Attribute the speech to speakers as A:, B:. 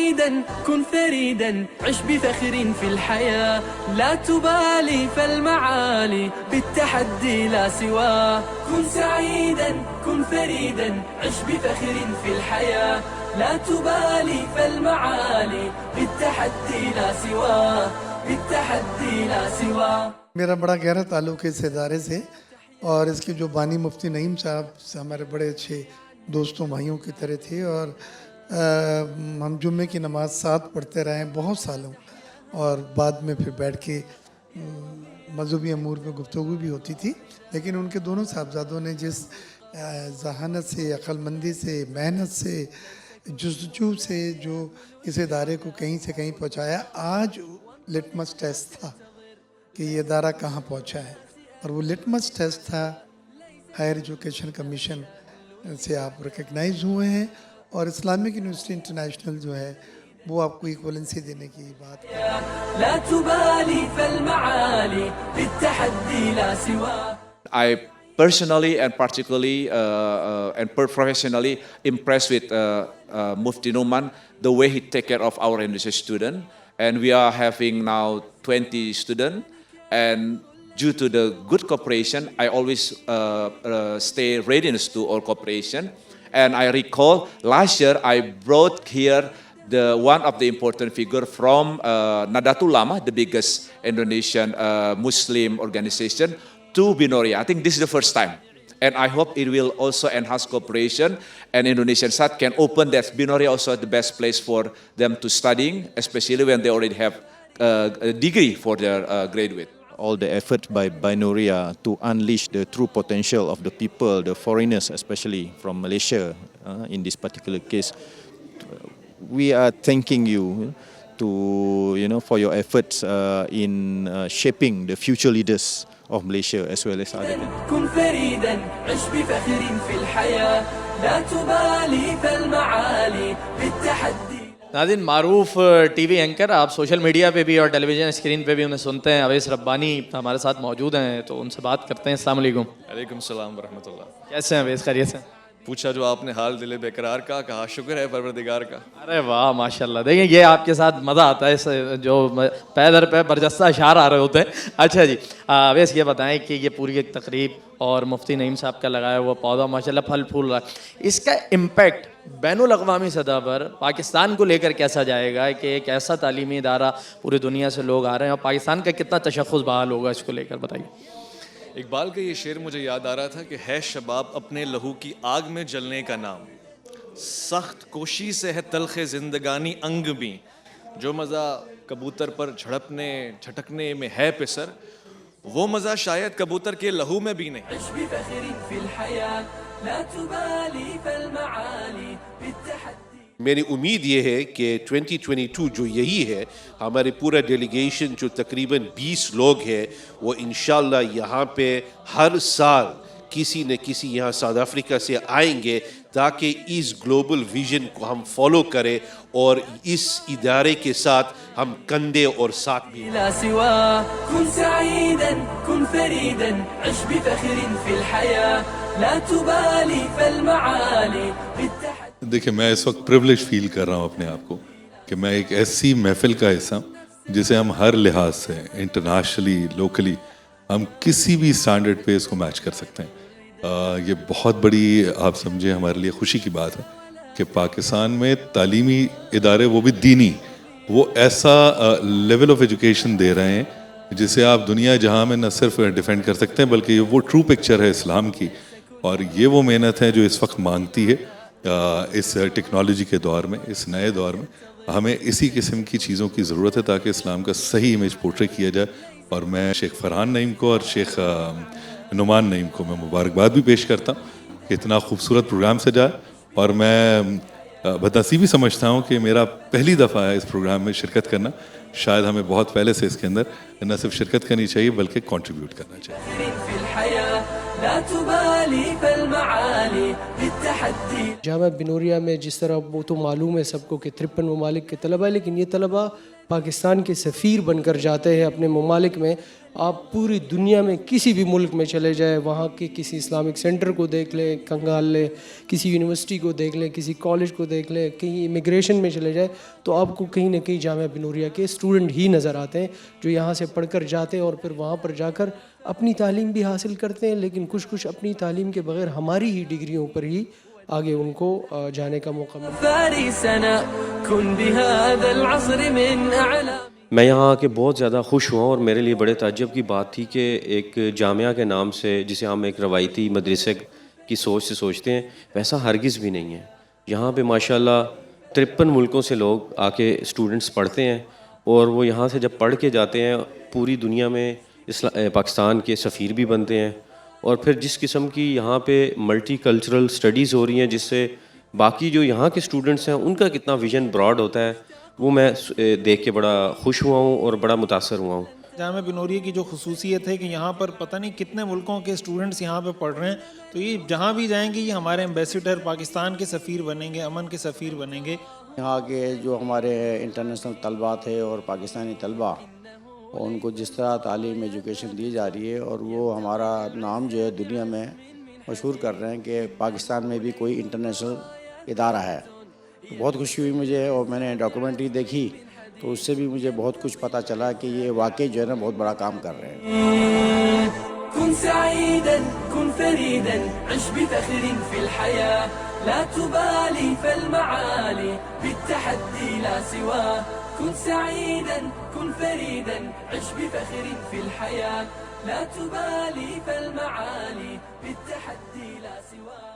A: سعيدا كن فريدا عش بفخر في الحياة لا تبالي فالمعالي بالتحدي لا سواه كن سعيدا كن فريدا عش بفخر في الحياة لا تبالي فالمعالي بالتحدي لا سواه بالتحدي لا سواه.
B: میرا بڑا گہرا تعلق ہے اس ادارے سے اور اس کے جو بانی مفتی نعیم صاحب سے ہمارے بڑے اچھے دوستوں بھائیوں کی طرح تھے اور ہم جمعے کی نماز ساتھ پڑھتے رہے ہیں بہت سالوں اور بعد میں پھر بیٹھ کے مذہبی امور میں گفتگو بھی ہوتی تھی لیکن ان کے دونوں صاحبزادوں نے جس ذہانت سے عقل مندی سے محنت سے جستجو سے جو اس ادارے کو کہیں سے کہیں پہنچایا آج لٹمس ٹیسٹ تھا کہ یہ ادارہ کہاں پہنچا ہے اور وہ لٹمس ٹیسٹ تھا ہائر ایجوکیشن کمیشن سے آپ ریکگنائز ہوئے ہیں اور اسلامک یونیورسٹی انٹرنیشنل جو ہے وہ آپ کو ایکولنسی دینے کی بات
A: لا تبالي فالمعالي بالتحدي لا سواه.
C: I personally and particularly and professionally impressed with Mufti Numan, the way he take care of our university student. And we are having now 20 students. And due to the good cooperation, I always stay readiness to all cooperation. And I recall last year I brought here one of the important figure from Nadatul Ulama, the biggest Indonesian Muslim organization, to Binoria. I think this is the first time. And I hope it will also enhance cooperation and Indonesian side can open that Binoria also the best place for them to studying, especially when they already have a degree for their graduate.
D: All the effort by Binoria to unleash the true potential of the people, the foreigners especially from Malaysia in this particular case. We are thanking you for your efforts in shaping the future leaders of Malaysia as well as other countries.
A: كن فريدا عش بفخر في الحياة لا تبالي فالمعالي بالتحدي.
E: ناظرین معروف T V anchor آپ social media پہ بھی اور ٹیلی vision screen پہ بھی انہیں سنتے ہیں اویس ربانی ہمارے ساتھ موجود ہیں تو ان سے بات کرتے ہیں. السلام علیکم.
F: وعلیکم السلام ورحمۃ اللہ.
E: کیسے ہیں اویس؟ خیریت سے؟
F: پوچھا جو آپ نے حال دل بیقرار کا کہا شکر ہے پروردگار کا.
E: ارے واہ ماشاء اللہ. دیکھیں یہ آپ کے ساتھ مزہ آتا ہے جو پے در پہ برجستہ اشعار آ رہے ہوتے ہیں. اچھا جی اویس یہ بتائیں کہ یہ پوری ایک تقریب اور مفتی نعیم صاحب کا لگایا ہوا پودا ماشاء اللہ پھل پھول رہا ہے, اس کا امپیکٹ بین الاقوامی سطح پر پاکستان کو لے کر کیسا جائے گا کہ ایک ایسا تعلیمی ادارہ پوری دنیا سے لوگ آ رہے ہیں اور پاکستان کا کتنا تشخص بحال ہوگا اس کو لے کر بتائیے.
F: اقبال کا یہ شعر مجھے یاد آ رہا تھا کہ ہے شباب اپنے لہو کی آگ میں جلنے کا نام, سخت کوشی سے ہے تلخ زندگانی انگ بھی, جو مزہ کبوتر پر جھڑپنے جھٹکنے میں ہے پسر وہ مزہ شاید کبوتر کے لہو میں بھی نہیں.
A: عش بفخر في الحياة لا تبالي فالمعالي بالتحدي.
G: میری امید یہ ہے کہ 2022 جو یہی ہے ہمارے پورا ڈیلیگیشن جو تقریباً 20 لوگ ہیں وہ انشاءاللہ یہاں پہ ہر سال کسی نہ کسی یہاں ساؤتھ افریقہ سے آئیں گے تاکہ اس گلوبل ویژن کو ہم فالو کریں اور اس ادارے کے ساتھ ہم کندھے اور ساتھ بھی.
A: لا سواه كن سعيدا كن فريدا عش بفخر في الحياة لا تبالي فالمعالي بالتحدي.
H: دیکھیں میں اس وقت پریولیج فیل کر رہا ہوں اپنے آپ کو کہ میں ایک ایسی محفل کا حصہ ہوں جسے ہم ہر لحاظ سے انٹرنیشنلی لوکلی ہم کسی بھی اسٹینڈرڈ پہ اس کو میچ کر سکتے ہیں. یہ بہت بڑی آپ سمجھیں ہمارے لیے خوشی کی بات ہے کہ پاکستان میں تعلیمی ادارے وہ بھی دینی وہ ایسا لیول آف ایجوکیشن دے رہے ہیں جسے آپ دنیا جہاں میں نہ صرف ڈیفینڈ کر سکتے ہیں بلکہ یہ وہ ٹرو پکچر ہے اسلام کی, اور یہ وہ محنت ہے جو اس وقت مانگتی ہے اس ٹیکنالوجی کے دور میں, اس نئے دور میں ہمیں اسی قسم کی چیزوں کی ضرورت ہے تاکہ اسلام کا صحیح امیج پورٹری کیا جائے. اور میں شیخ فرحان نعیم کو اور شیخ نعمان نعیم کو میں مبارکباد بھی پیش کرتا ہوں کہ اتنا خوبصورت پروگرام سجا, اور میں بدنصیبی سمجھتا ہوں کہ میرا پہلی دفعہ ہے اس پروگرام میں شرکت کرنا. شاید ہمیں بہت پہلے سے اس کے اندر نہ صرف شرکت کرنی چاہیے بلکہ کنٹریبیوٹ کرنا چاہیے.
A: لا تبالي فالمعالي بالتحدي.
I: جامعہ بنوریا میں جس طرح وہ تو معلوم ہے سب کو کہ 53 ممالک کے طلبہ, لیکن یہ طلبہ پاکستان کے سفیر بن کر جاتے ہیں اپنے ممالک میں. آپ پوری دنیا میں کسی بھی ملک میں چلے جائیں, وہاں کے کسی اسلامک سینٹر کو دیکھ لیں, کنگال لیں, کسی یونیورسٹی کو دیکھ لیں, کسی کالج کو دیکھ لیں, کہیں امیگریشن میں چلے جائیں, تو آپ کو کہیں نہ کہیں جامعہ بنوریا کے اسٹوڈنٹ ہی نظر آتے ہیں جو یہاں سے پڑھ کر جاتے ہیں اور پھر وہاں پر جا کر اپنی تعلیم بھی حاصل کرتے ہیں, لیکن کچھ اپنی تعلیم کے بغیر ہماری ہی ڈگریوں پر ہی آگے ان کو جانے کا موقع ملتا ہے.
J: میں یہاں آ کے بہت زیادہ خوش ہوا اور میرے لیے بڑے تعجب کی بات تھی کہ ایک جامعہ کے نام سے جسے ہم ایک روایتی مدرسے کی سوچ سے سوچتے ہیں, ویسا ہرگز بھی نہیں ہے. یہاں پہ ماشاءاللہ 53 ملکوں سے لوگ آ کے اسٹوڈنٹس پڑھتے ہیں, اور وہ یہاں سے جب پڑھ کے جاتے ہیں پوری دنیا میں پاکستان کے سفیر بھی بنتے ہیں. اور پھر جس قسم کی یہاں پہ ملٹی کلچرل اسٹڈیز ہو رہی ہیں, جس سے باقی جو یہاں کے اسٹوڈنٹس ہیں ان کا کتنا ویژن براڈ ہوتا ہے, وہ میں دیکھ کے بڑا خوش ہوا ہوں اور بڑا متاثر ہوا ہوں.
K: جامعہ بنوریا کی جو خصوصیت ہے کہ یہاں پر پتہ نہیں کتنے ملکوں کے اسٹوڈنٹس یہاں پہ پڑھ رہے ہیں, تو یہ جہاں بھی جائیں گے یہ ہمارے ایمبیسیڈر پاکستان کے سفیر بنیں گے, امن کے سفیر بنیں گے.
L: یہاں کے جو ہمارے انٹرنیشنل طلباء تھے اور پاکستانی طلباء, ان کو جس طرح تعلیم ایجوکیشن دی جا رہی ہے, اور وہ ہمارا نام جو ہے دنیا میں مشہور کر رہے ہیں کہ پاکستان میں بھی کوئی انٹرنیشنل ادارہ ہے. بہت خوشی ہوئی مجھے, اور میں نے ڈاکومنٹری دیکھی تو اس سے بھی مجھے بہت کچھ پتہ چلا کہ یہ واقعی جو ہے نا بہت بڑا کام کر رہے ہیں.
A: كن سعيدا كن فريدا عش بفخر في الحياة لا تبالي فالمعالي بالتحدي لا سواه. كن سعيدا كن فريدا عش بفخر في الحياة لا تبالي فالمعالي بالتحدي لا سواه.